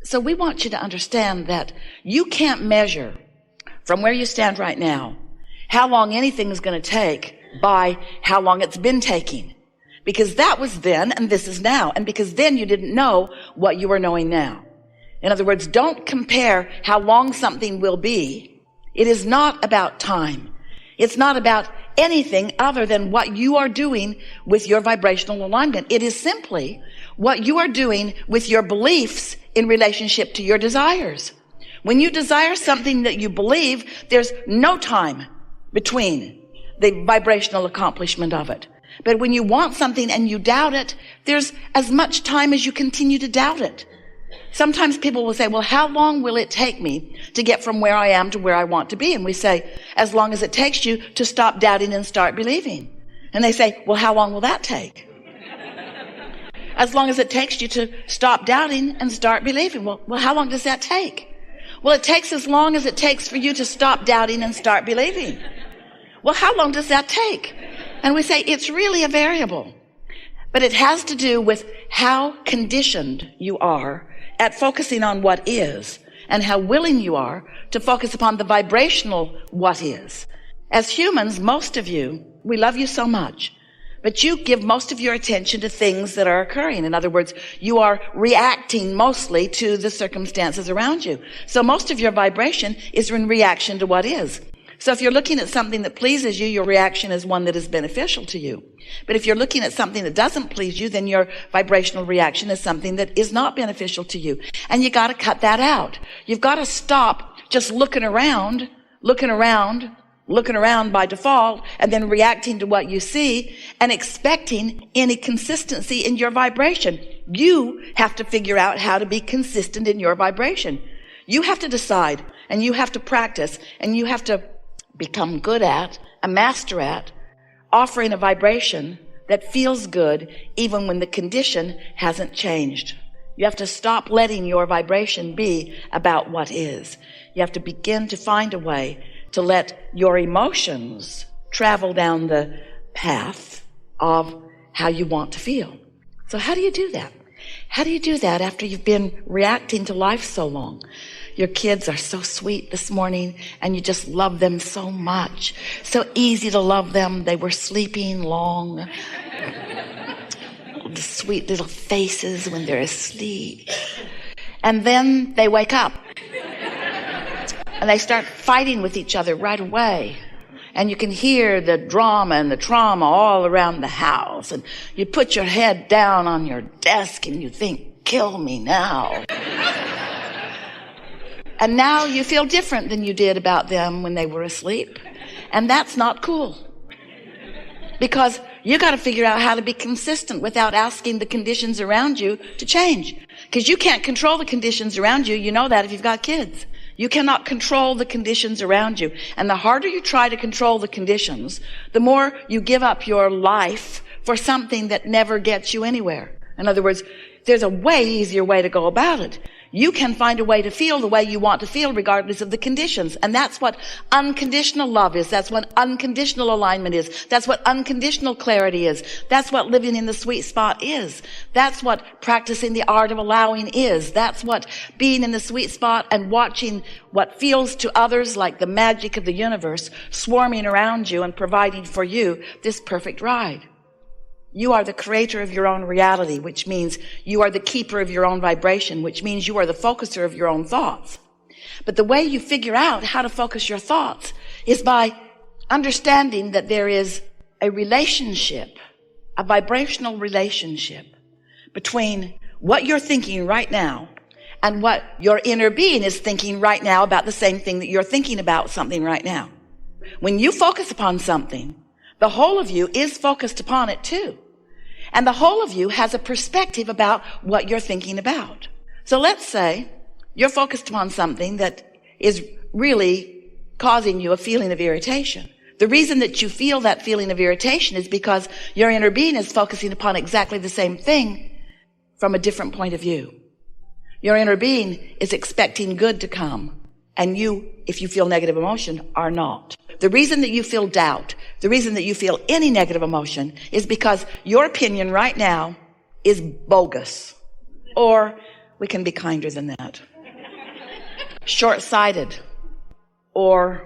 So we want you to understand that you can't measure from where you stand right now how long anything is going to take by how long it's been taking. Because that was then and this is now. And because then you didn't know what you are knowing now. In other words, don't compare how long something will be. It is not about time. It's not about anything other than what you are doing with your vibrational alignment. It is simply what you are doing with your beliefs in relationship to your desires. When you desire something that you believe, there's no time between the vibrational accomplishment of it. But when you want something and you doubt it, there's as much time as you continue to doubt it. Sometimes people will say, well, how long will it take me to get from where I am to where I want to be? And we say, as long as it takes you to stop doubting and start believing. And they say, well, how long will that take? As long as it takes you to stop doubting and start believing. Well, how long does that take? Well, it takes as long as it takes for you to stop doubting and start believing. Well, how long does that take? And we say it's really a variable. But it has to do with how conditioned you are at focusing on what is and how willing you are to focus upon the vibrational what is. As humans, most of you, we love you so much, but you give most of your attention to things that are occurring. In other words, you are reacting mostly to the circumstances around you. So most of your vibration is in reaction to what is. So if you're looking at something that pleases you, your reaction is one that is beneficial to you. But if you're looking at something that doesn't please you, then your vibrational reaction is something that is not beneficial to you. And you got to cut that out. You've got to stop just looking around by default and then reacting to what you see and expecting any consistency in your vibration. You have to figure out how to be consistent in your vibration. You have to decide and you have to practice and you have to become good at, a master at, offering a vibration that feels good even when the condition hasn't changed. You have to stop letting your vibration be about what is. You have to begin to find a way to let your emotions travel down the path of how you want to feel. So how do you do that? How do you do that after you've been reacting to life so long? Your kids are so sweet this morning and you just love them so much. So easy to love them. They were sleeping long. The sweet little faces when they're asleep. And then they wake up. And they start fighting with each other right away. And you can hear the drama and the trauma all around the house. And you put your head down on your desk and you think, kill me now. And now you feel different than you did about them when they were asleep. And that's not cool. Because you got to figure out how to be consistent without asking the conditions around you to change. Because you can't control the conditions around you. You know that if you've got kids. You cannot control the conditions around you. And the harder you try to control the conditions, the more you give up your life for something that never gets you anywhere. In other words, there's a way easier way to go about it. You can find a way to feel the way you want to feel regardless of the conditions. And that's what unconditional love is. That's what unconditional alignment is. That's what unconditional clarity is. That's what living in the sweet spot is. That's what practicing the art of allowing is. That's what being in the sweet spot and watching what feels to others like the magic of the universe swarming around you and providing for you this perfect ride. You are the creator of your own reality, which means you are the keeper of your own vibration, which means you are the focuser of your own thoughts. But the way you figure out how to focus your thoughts is by understanding that there is a relationship, a vibrational relationship between what you're thinking right now and what your inner being is thinking right now about the same thing that you're thinking about something right now. When you focus upon something, the whole of you is focused upon it too. And the whole of you has a perspective about what you're thinking about. So let's say you're focused upon something that is really causing you a feeling of irritation. The reason that you feel that feeling of irritation is because your inner being is focusing upon exactly the same thing from a different point of view. Your inner being is expecting good to come. And you, if you feel negative emotion, are not. The reason that you feel doubt, the reason that you feel any negative emotion is because your opinion right now is bogus. Or we can be kinder than that. Short-sighted or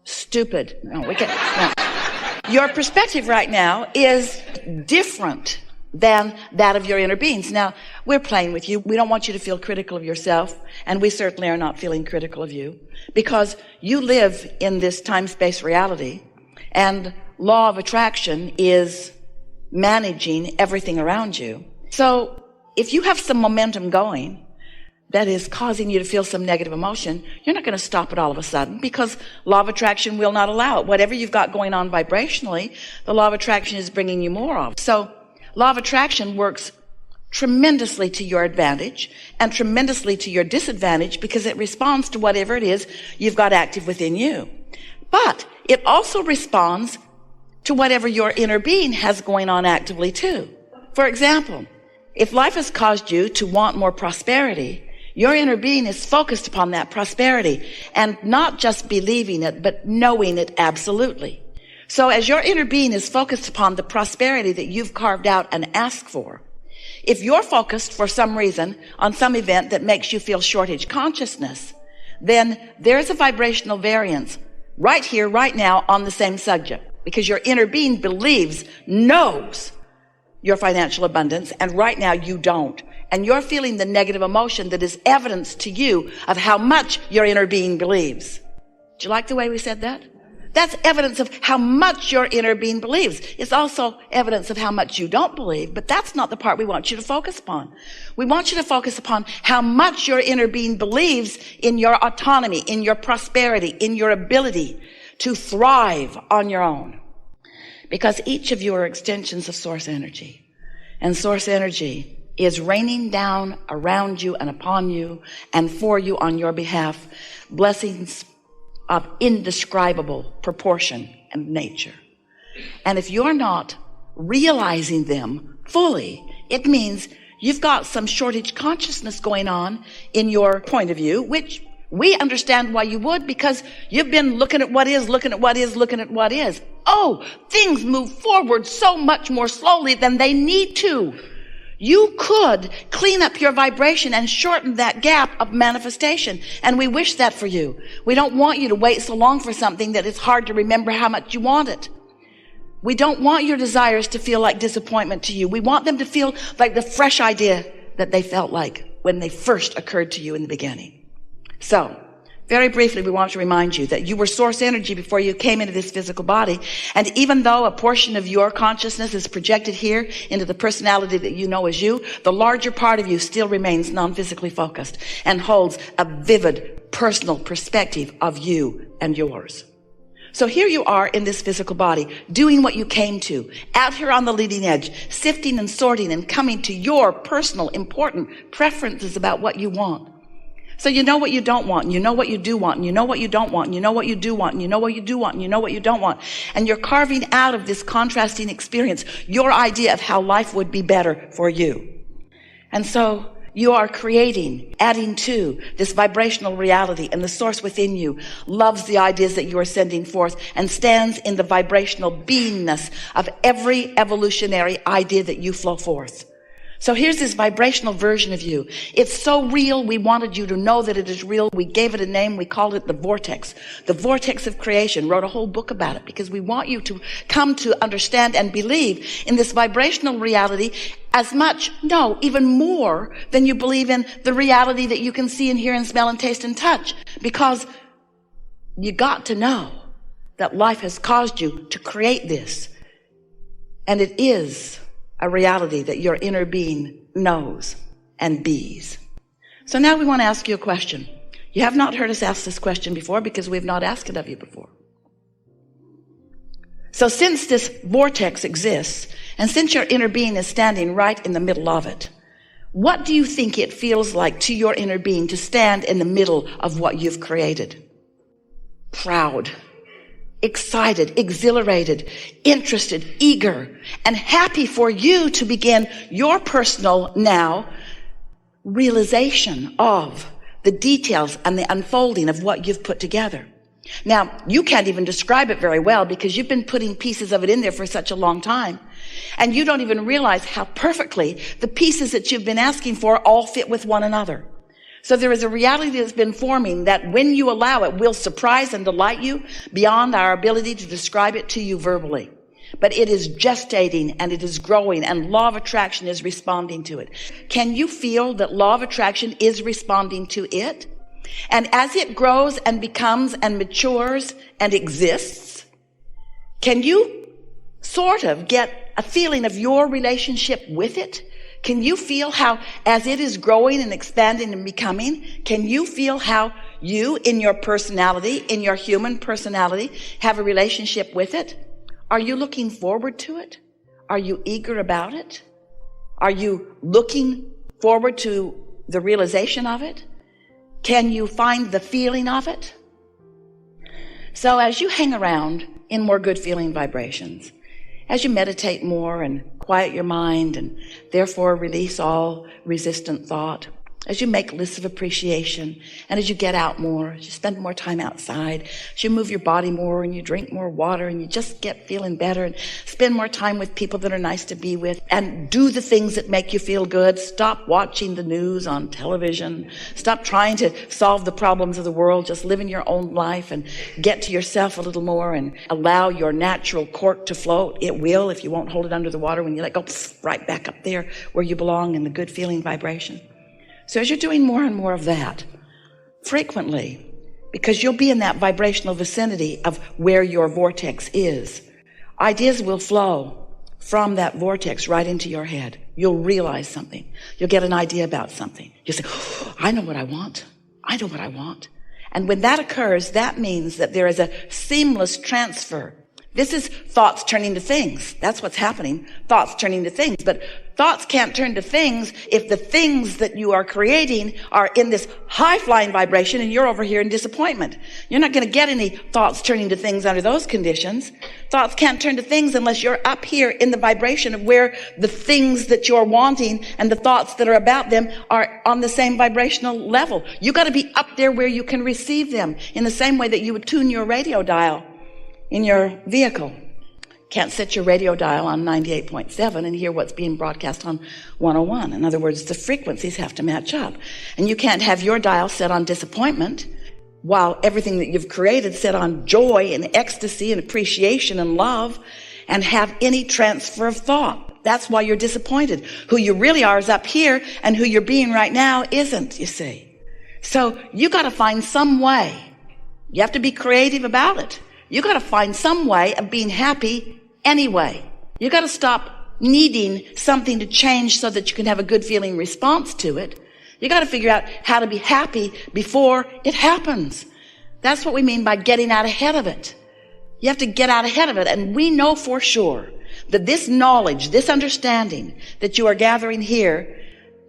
stupid. No, we can. No. Your perspective right now is different than that of your inner beings. Now, we're playing with you. We don't want you to feel critical of yourself, and we certainly are not feeling critical of you, because you live in this time-space reality, and law of attraction is managing everything around you. So if you have some momentum going that is causing you to feel some negative emotion, you're not going to stop it all of a sudden, because law of attraction will not allow it. Whatever you've got going on vibrationally, the law of attraction is bringing you more of. So law of attraction works tremendously to your advantage and tremendously to your disadvantage, because it responds to whatever it is you've got active within you. But it also responds to whatever your inner being has going on actively too. For example, if life has caused you to want more prosperity, your inner being is focused upon that prosperity, and not just believing it, but knowing it absolutely. So as your inner being is focused upon the prosperity that you've carved out and asked for, if you're focused for some reason on some event that makes you feel shortage consciousness, then there's a vibrational variance right here, right now, on the same subject, because your inner being believes, knows your financial abundance, and right now you don't. And you're feeling the negative emotion that is evidence to you of how much your inner being believes. Do you like the way we said that? That's evidence of how much your inner being believes. It's also evidence of how much you don't believe, but that's not the part we want you to focus upon. We want you to focus upon how much your inner being believes in your autonomy, in your prosperity, in your ability to thrive on your own. Because each of you are extensions of source energy. And source energy is raining down around you and upon you and for you on your behalf blessings of indescribable proportion and nature. And if you're not realizing them fully, it means you've got some shortage consciousness going on in your point of view, which we understand why you would, because you've been looking at what is, looking at what is, looking at what is. Oh, things move forward so much more slowly than they need to. You could clean up your vibration and shorten that gap of manifestation. And we wish that for you. We don't want you to wait so long for something that it's hard to remember how much you want it. We don't want your desires to feel like disappointment to you. We want them to feel like the fresh idea that they felt like when they first occurred to you in the beginning. So, very briefly, we want to remind you that you were source energy before you came into this physical body. And even though a portion of your consciousness is projected here into the personality that you know as you, the larger part of you still remains non-physically focused and holds a vivid personal perspective of you and yours. So here you are in this physical body, doing what you came to, out here on the leading edge, sifting and sorting and coming to your personal important preferences about what you want. So you know what you don't want, and you know what you do want, and you know what you don't want, and you know what you do want, and you know what you do want, and you know what you don't want. And you're carving out of this contrasting experience your idea of how life would be better for you. And so you are creating, adding to this vibrational reality, and the source within you loves the ideas that you are sending forth and stands in the vibrational beingness of every evolutionary idea that you flow forth. So here's this vibrational version of you. It's so real, we wanted you to know that it is real. We gave it a name. We called it the Vortex. The Vortex of Creation. Wrote a whole book about it because we want you to come to understand and believe in this vibrational reality as much, no, even more than you believe in the reality that you can see and hear and smell and taste and touch. Because you got to know that life has caused you to create this. And it is a reality that your inner being knows and bees. So now we want to ask you a question. You have not heard us ask this question before because we've not asked it of you before. So since this vortex exists, and since your inner being is standing right in the middle of it, what do you think it feels like to your inner being to stand in the middle of what you've created? Proud, excited, exhilarated, interested, eager, and happy for you to begin your personal now realization of the details and the unfolding of what you've put together. Now, you can't even describe it very well because you've been putting pieces of it in there for such a long time. And you don't even realize how perfectly the pieces that you've been asking for all fit with one another. So there is a reality that's been forming that when you allow it will surprise and delight you beyond our ability to describe it to you verbally. But it is gestating and it is growing, and law of attraction is responding to it. Can you feel that law of attraction is responding to it? And as it grows and becomes and matures and exists, can you sort of get a feeling of your relationship with it? Can you feel how, as it is growing and expanding and becoming, can you feel how you, in your personality, in your human personality, have a relationship with it? Are you looking forward to it? Are you eager about it? Are you looking forward to the realization of it? Can you find the feeling of it? So as you hang around in more good feeling vibrations, as you meditate more and quiet your mind and therefore release all resistant thought, as you make lists of appreciation, and as you get out more, as you spend more time outside, as you move your body more and you drink more water and you just get feeling better and spend more time with people that are nice to be with and do the things that make you feel good. Stop watching the news on television. Stop trying to solve the problems of the world. Just live in your own life and get to yourself a little more and allow your natural cork to float. It will if you won't hold it under the water. When you let go, right back up there where you belong in the good feeling vibration. So as you're doing more and more of that, frequently, because you'll be in that vibrational vicinity of where your vortex is, ideas will flow from that vortex right into your head. You'll realize something. You'll get an idea about something. You'll say, oh, I know what I want. I know what I want. And when that occurs, that means that there is a seamless transfer. This is thoughts turning to things. That's what's happening. Thoughts turning to things. But thoughts can't turn to things if the things that you are creating are in this high-flying vibration and you're over here in disappointment. You're not going to get any thoughts turning to things under those conditions. Thoughts can't turn to things unless you're up here in the vibration of where the things that you're wanting and the thoughts that are about them are on the same vibrational level. You got to be up there where you can receive them in the same way that you would tune your radio dial in your vehicle. Can't set your radio dial on 98.7 and hear what's being broadcast on 101. In other words, the frequencies have to match up. And you can't have your dial set on disappointment while everything that you've created set on joy and ecstasy and appreciation and love, and have any transfer of thought. That's why you're disappointed. Who you really are is up here, and who you're being right now isn't, you see. So you got to find some way. You have to be creative about it. You got to find some way of being happy anyway. You got to stop needing something to change so that you can have a good feeling response to it. You got to figure out how to be happy before it happens. That's what we mean by getting out ahead of it. You have to get out ahead of it. And we know for sure that this knowledge, this understanding that you are gathering here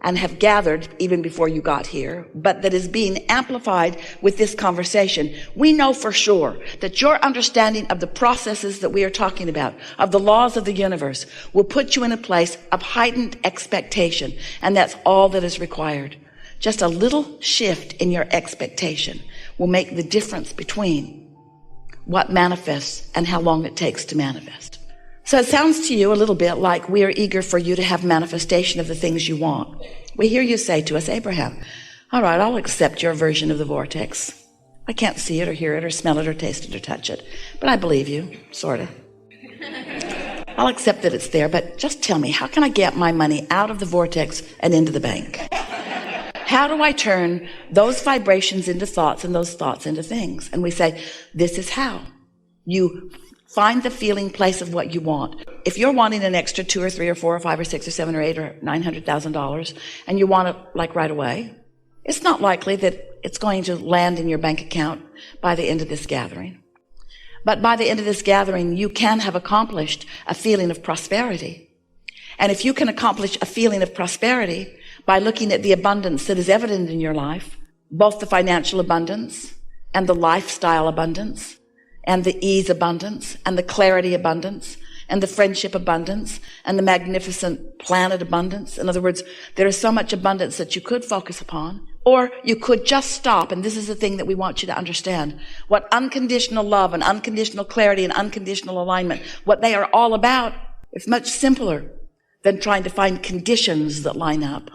and have gathered even before you got here, but that is being amplified with this conversation. We know for sure that your understanding of the processes that we are talking about, of the laws of the universe, will put you in a place of heightened expectation. And that's all that is required. Just a little shift in your expectation will make the difference between what manifests and how long it takes to manifest. So it sounds to you a little bit like we are eager for you to have manifestation of the things you want. We hear you say to us, Abraham, all right, I'll accept your version of the vortex. I can't see it or hear it or smell it or taste it or touch it, but I believe you, sort of. I'll accept that it's there, but just tell me, how can I get my money out of the vortex and into the bank? How do I turn those vibrations into thoughts and those thoughts into things? And we say, this is how. You find the feeling place of what you want. If you're wanting an extra $2 or $3 or $4 or $5 or $6 or $7 or $8 or $900,000 and you want it like right away, it's not likely that it's going to land in your bank account by the end of this gathering. But by the end of this gathering, you can have accomplished a feeling of prosperity. And if you can accomplish a feeling of prosperity by looking at the abundance that is evident in your life, both the financial abundance and the lifestyle abundance, and the ease abundance, and the clarity abundance, and the friendship abundance, and the magnificent planet abundance. In other words, there is so much abundance that you could focus upon, or you could just stop, and this is the thing that we want you to understand. What unconditional love and unconditional clarity and unconditional alignment, what they are all about It's much simpler than trying to find conditions that line up.